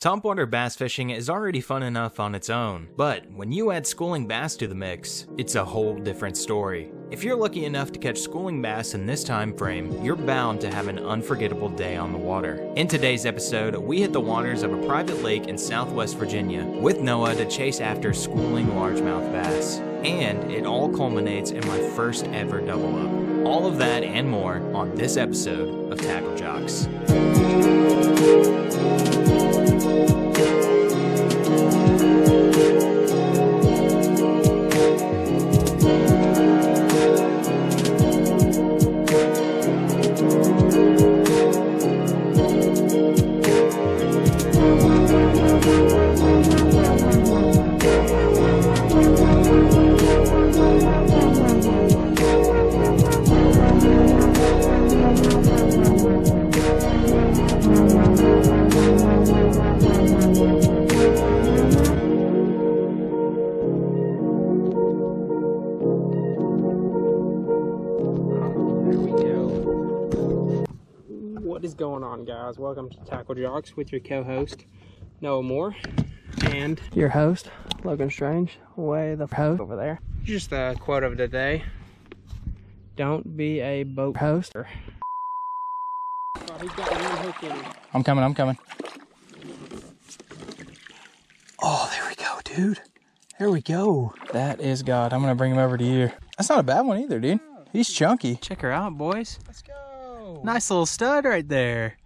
Topwater bass fishing is already fun enough on its own, but when you add schooling bass to the mix, it's a whole different story. If you're lucky enough to catch schooling bass in this time frame, you're bound to have an unforgettable day on the water. In today's episode, we hit the waters of a private lake in Southwest Virginia with Noah to chase after schooling largemouth bass. And it all culminates in my first ever double up. All of that and more on this episode of TackleJox. What is going on, guys? Welcome to TackleJox with your co-host Noah Moore and your host Logan Strange, way the host over there. Just the quote of the day: don't be a boat hoster. Oh, he's got one hook in him. I'm coming. Oh, there we go, dude. There we go. That is God. I'm gonna bring him over to you. That's not a bad one either, dude. He's chunky. Check her out, boys. Let's go. Nice little stud right there.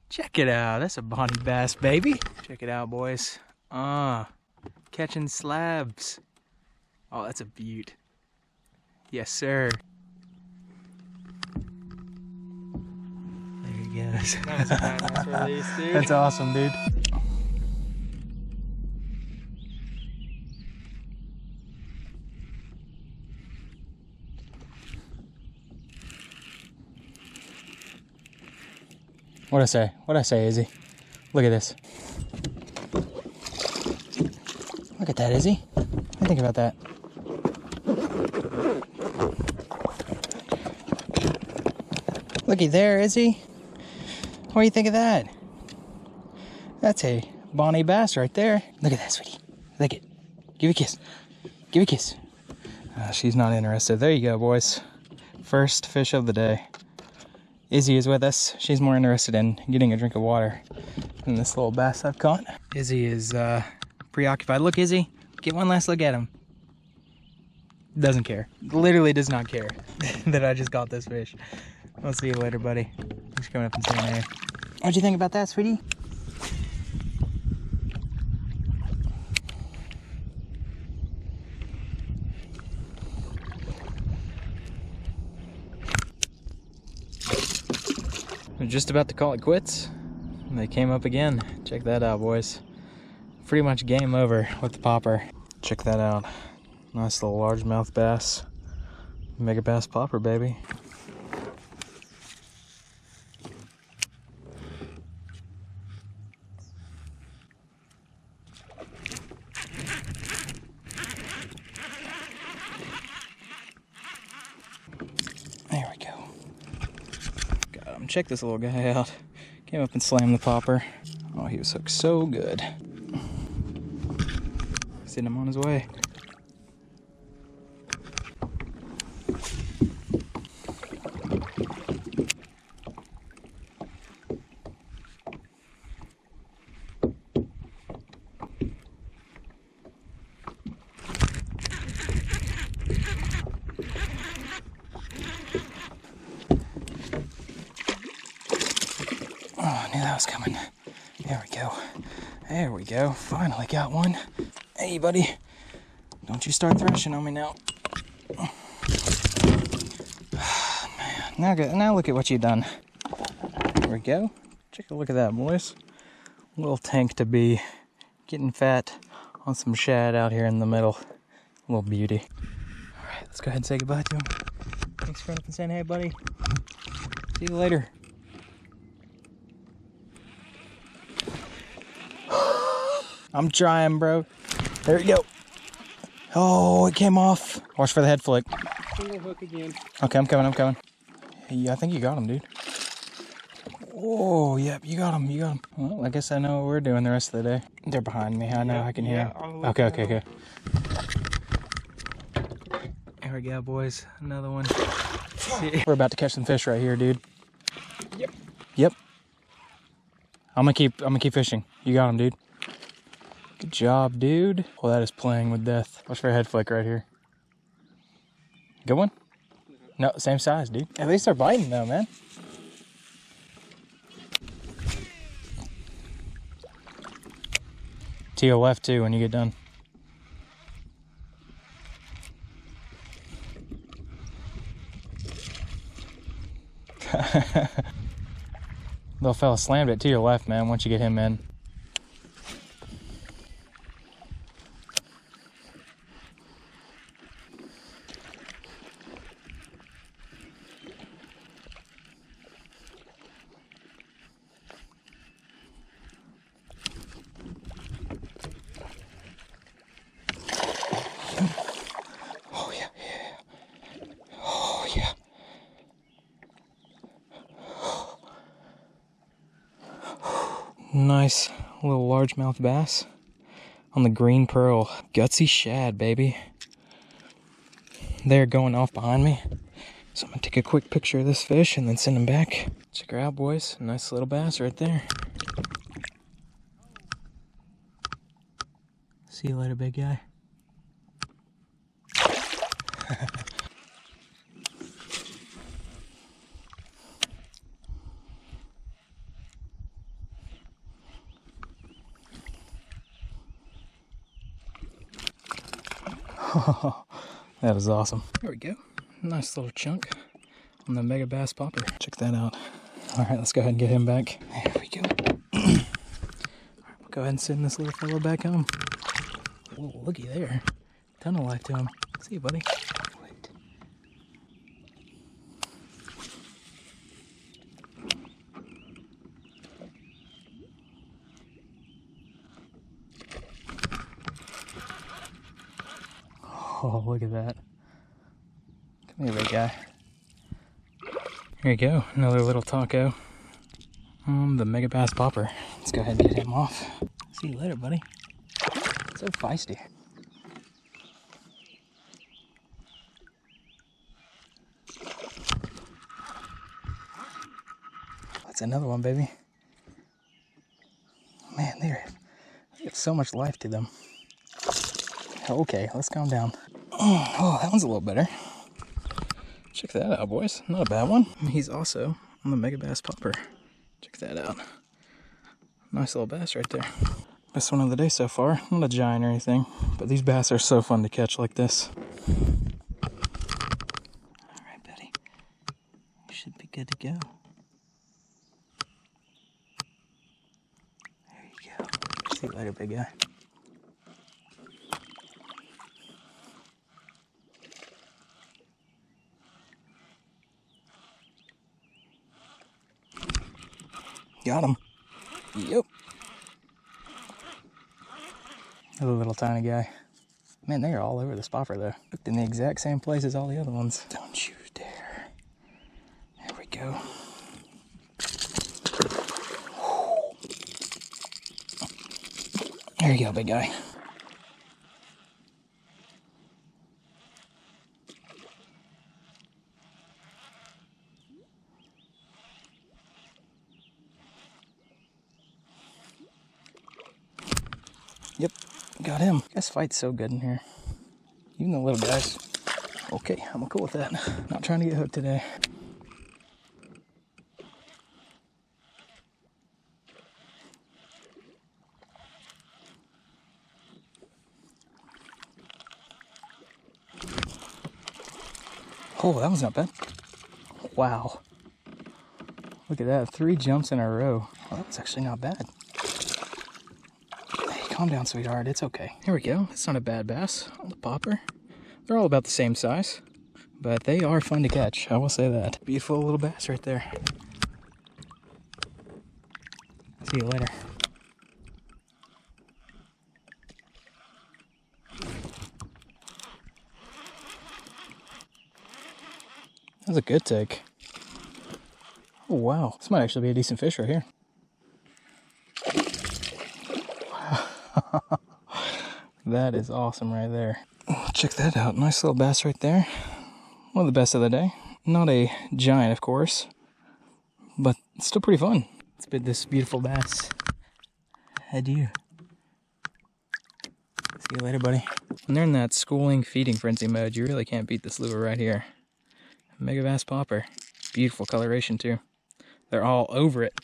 Check it out. That's a Bonnie bass, baby. Check it out, boys. Catching slabs. Oh, that's a beaut. Yes, sir. There he goes. That was a badass release, dude. That's awesome, dude. What'd I say, Izzy? Look at this. Look at that, Izzy. What do you think about that? Looky there, Izzy. What do you think of that? That's a Bonnie bass right there. Look at that, sweetie. Look it. Give a kiss. Give a kiss. She's not interested. There you go, boys. First fish of the day. Izzy is with us. She's more interested in getting a drink of water than this little bass I've caught. Izzy is preoccupied. Look, Izzy, get one last look at him. Doesn't care. Literally does not care that I just caught this fish. I'll see you later, buddy. Thanks for coming up and saying hey. What'd you think about that, sweetie? We're just about to call it quits. They came up again. Check that out, boys. Pretty much game over with the popper. Check that out. Nice little largemouth bass. Mega bass popper, baby. There we go. Got him. Check this little guy out. Came up and slammed the popper. Oh, he was hooked so good. Send him on his way. Oh, I knew that was coming. There we go. There we go. Finally got one. Hey, buddy. Don't you start thrashing on me now. Man. Now look at what you've done. There we go. Take a look at that, boys. Little tank to be getting fat on some shad out here in the middle. Little beauty. All right, let's go ahead and say goodbye to him. Thanks for coming up and saying hey, buddy. See you later. I'm trying, bro. There you go. Oh, it came off. Watch for the head flick. Single hook again. Okay, I'm coming. Hey, I think you got him, dude. Oh, yep, you got him, you got him. Well, I guess I know what we're doing the rest of the day. They're behind me, I know, I can hear them. Okay, okay, okay. There we go, boys, another one. We're about to catch some fish right here, dude. Yep. Yep. I'm gonna keep fishing. You got him, dude. Good job, dude. Well, that is playing with death. Watch for a head flick right here. Good one? No, same size, dude. At least they're biting though, man. To your left too when you get done. Little fella slammed it to your left, man, once you get him in. Oh yeah, yeah. Oh yeah. Nice little largemouth bass on the green pearl. Gutsy shad, baby. They're going off behind me. So I'm gonna take a quick picture of this fish and then send him back. Check her out, boys. Nice little bass right there. See you later, big guy. That is awesome. There we go. Nice little chunk on the mega bass popper. Check that out. All right, let's go ahead and get him back. There we go. All right, we'll go ahead and send this little fellow back home. Whoa, looky there. Ton of life to him. See you, buddy. Wait. Oh, look at that. Come here, big guy. Here you go, another little taco on the mega bass popper. Let's go ahead and get him off. See you later, buddy. So feisty. That's another one, baby. Man, they have so much life to them. Okay, let's calm down. Oh, that one's a little better. Check that out, boys. Not a bad one. He's also on the mega bass popper. Check that out. Nice little bass right there. Best one of the day so far. Not a giant or anything, but these bass are so fun to catch like this. All right, buddy. You should be good to go. There you go. See you later, big guy. Got him. Yep. Another little tiny guy. Man, they are all over this popper though. Looked in the exact same place as all the other ones. Don't you dare. There we go. There you go, big guy. Yep, got him. This fight's so good in here. Even the little guys. Okay, I'm cool with that. Not trying to get hooked today. Oh, that one's not bad. Wow. Look at that, 3 jumps in a row. Well, that was actually not bad. Calm down, sweetheart. It's okay. Here we go. It's not a bad bass on the popper. They're all about the same size, but they are fun to catch. I will say that. Beautiful little bass right there. See you later. That was a good take. Oh, wow. This might actually be a decent fish right here. Wow. That is awesome right there. Check that out. Nice little bass right there. One of the best of the day. Not a giant, of course, but still pretty fun. Let's bid this beautiful bass adieu. See you later, buddy. When they're in that schooling feeding frenzy mode, you really can't beat this lure right here. Mega bass popper. Beautiful coloration too. They're all over it.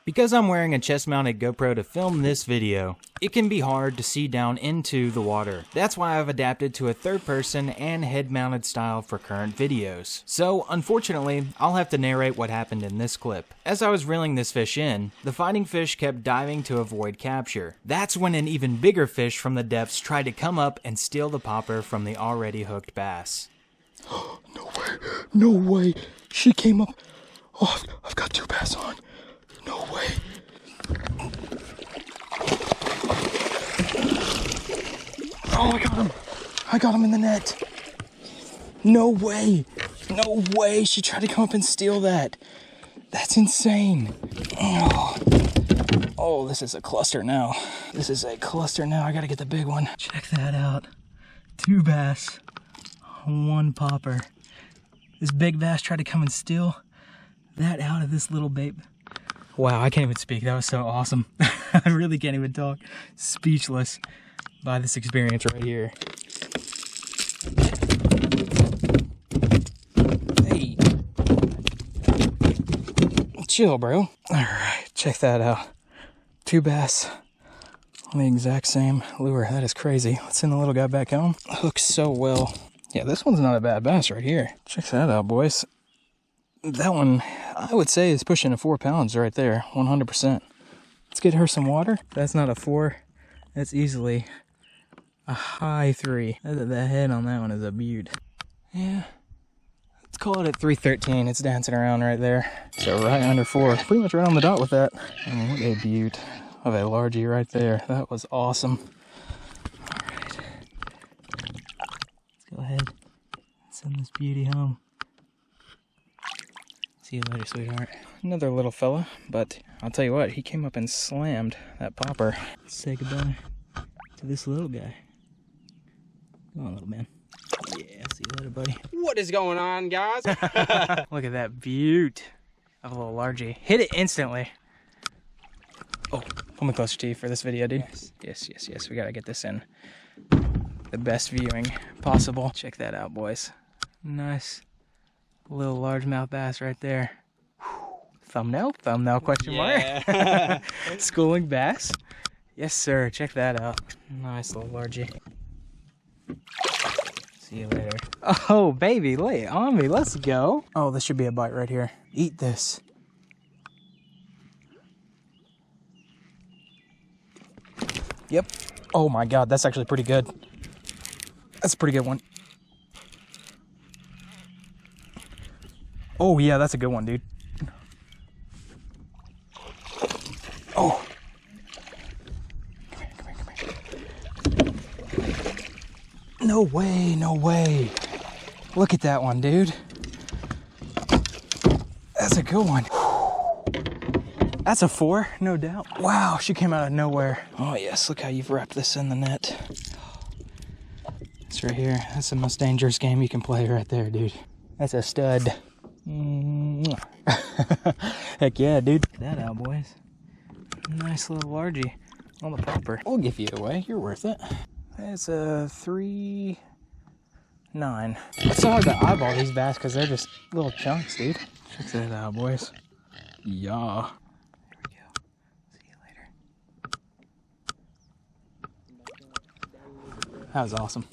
Because I'm wearing a chest-mounted GoPro to film this video, it can be hard to see down into the water. That's why I've adapted to a third-person and head-mounted style for current videos. So, unfortunately, I'll have to narrate what happened in this clip. As I was reeling this fish in, the fighting fish kept diving to avoid capture. That's when an even bigger fish from the depths tried to come up and steal the popper from the already hooked bass. No way. No way. She came up. Oh, I've got 2 bass on. No way. Oh, I got him. I got him in the net. No way. No way. She tried to come up and steal that. That's insane. Oh, this is a cluster now. This is a cluster now. I gotta get the big one. Check that out. 2 bass, 1 popper. This big bass tried to come and steal that out of this little babe. Wow, I can't even speak. That was so awesome. I really can't even talk. Speechless by this experience right here. Hey. Chill, bro. All right, check that out. 2 bass on the exact same lure. That is crazy. Let's send the little guy back home. Hooks so well. Yeah, this one's not a bad bass right here. Check that out, boys. That one, I would say, is pushing a 4 pounds right there, 100%. Let's get her some water. That's not a 4. That's easily a high 3. The head on that one is a beaut. Yeah, let's call it at 313. It's dancing around right there. So right under 4. Pretty much right on the dot with that. And what a beaut of a largie right there. That was awesome. All right. Let's go ahead and send this beauty home. See you later, sweetheart. Another little fella, but I'll tell you what, he came up and slammed that popper. Let's say goodbye to this little guy. Come on, little man. Yeah, see you later, buddy. What is going on, guys? Look at that beaut of a little largie. Hit it instantly. Oh, pull me closer to you for this video, dude. Yes. We gotta get this in the best viewing possible. Check that out, boys. Nice little largemouth bass right there. Thumbnail question mark. Schooling bass. Yes, sir. Check that out. Nice little largie. See you later. Oh, baby, lay it on me. Let's go. Oh, this should be a bite right here. Eat this. Yep. Oh my God, that's actually pretty good. That's a pretty good one. Oh yeah, that's a good one, dude. Oh. Come here. No way. Look at that one, dude. That's a good one. That's a 4, no doubt. Wow, she came out of nowhere. Oh yes, look how you've wrapped this in the net. It's right here. That's the most dangerous game you can play right there, dude. That's a stud. Heck yeah, dude. Check that out, boys. Nice little largie on the popper. We'll give you away. You're worth it. It's a 3.9. It's so hard to eyeball these bass because they're just little chunks, dude. Check that out, boys. Yeah. There we go. See you later. That was awesome.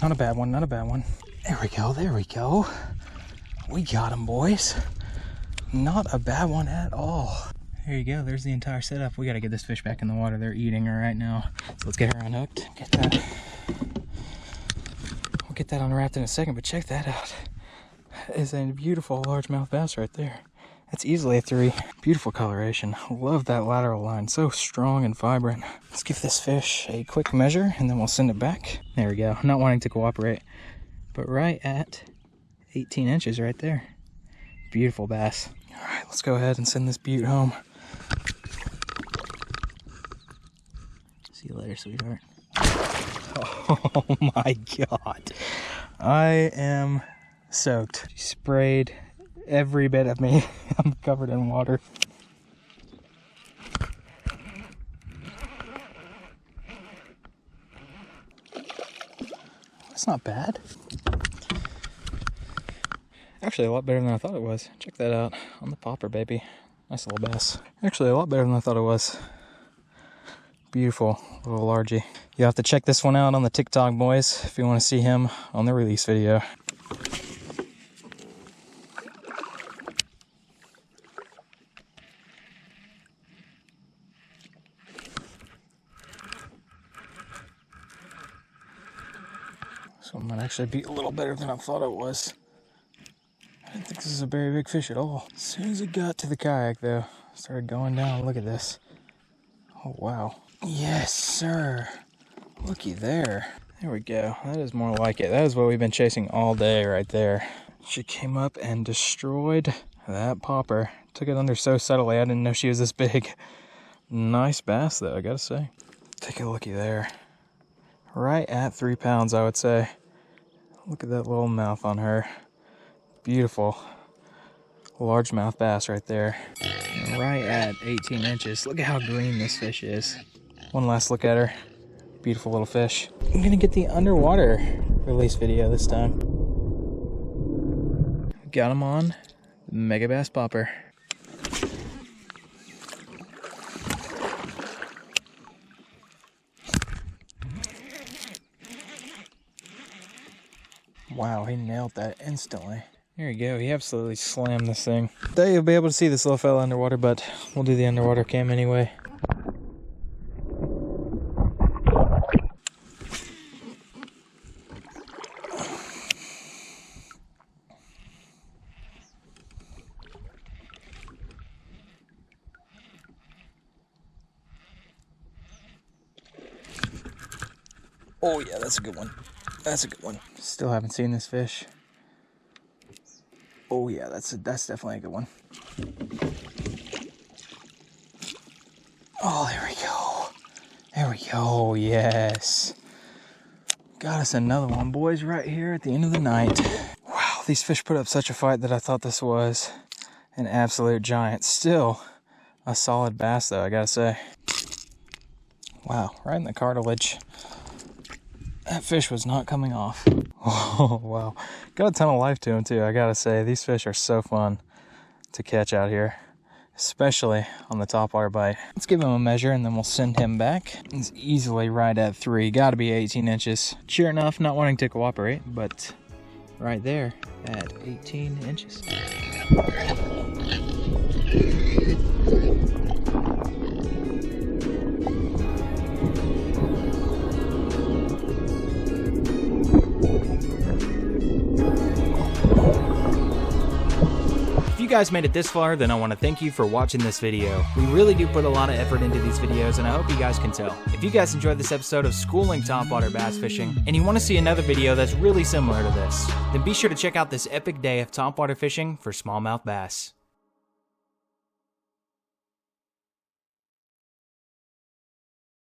Not a bad one. There we go. We got him, boys. Not a bad one at all. There you go, there's the entire setup. We gotta get this fish back in the water. They're eating her right now. So let's get her unhooked. Get that. We'll get that unwrapped in a second, but check that out. That is a beautiful largemouth bass right there. That's easily a 3. Beautiful coloration. Love that lateral line. So strong and vibrant. Let's give this fish a quick measure and then we'll send it back. There we go. Not wanting to cooperate, but right at 18 inches right there. Beautiful bass. All right, let's go ahead and send this beaut home. See you later, sweetheart. Oh my God. I am soaked. She sprayed every bit of me. I'm covered in water. That's not bad. Actually, a lot better than I thought it was. Check that out on the popper, baby. Nice little bass. Actually, a lot better than I thought it was. Beautiful little largie. You'll have to check this one out on the TikTok, boys, if you want to see him on the release video. This one might actually be a little better than I thought it was. I didn't think this is a very big fish at all. As soon as it got to the kayak, though, it started going down. Look at this. Oh, wow. Yes, sir. Looky there. There we go. That is more like it. That is what we've been chasing all day right there. She came up and destroyed that popper. Took it under so subtly, I didn't know she was this big. Nice bass, though, I gotta say. Take a looky there. Right at 3 pounds, I would say. Look at that little mouth on her. Beautiful largemouth bass right there. Right at 18 inches. Look at how green this fish is. One last look at her. Beautiful little fish. I'm gonna get the underwater release video this time. Got him on the Mega Bass Popper. Wow, he nailed that instantly. There you go, he absolutely slammed this thing. There you'll be able to see this little fella underwater, but we'll do the underwater cam anyway. Oh yeah, that's a good one. That's a good one. Still haven't seen this fish. Oh yeah, that's definitely a good one. Oh, there we go. There we go, yes. Got us another one, boys, right here at the end of the night. Wow, these fish put up such a fight that I thought this was an absolute giant. Still a solid bass, though, I gotta say. Wow, right in the cartilage. That fish was not coming off. Oh, wow. Got a ton of life to him, too, I gotta say. These fish are so fun to catch out here, especially on the topwater bite. Let's give him a measure, and then we'll send him back. He's easily right at 3. Gotta be 18 inches. Sure enough, not wanting to cooperate, but right there at 18 inches. If you guys made it this far, then I want to thank you for watching this video. We really do put a lot of effort into these videos, and I hope you guys can tell. If you guys enjoyed this episode of Schooling Topwater Bass Fishing, and you want to see another video that's really similar to this, then be sure to check out this epic day of topwater fishing for smallmouth bass.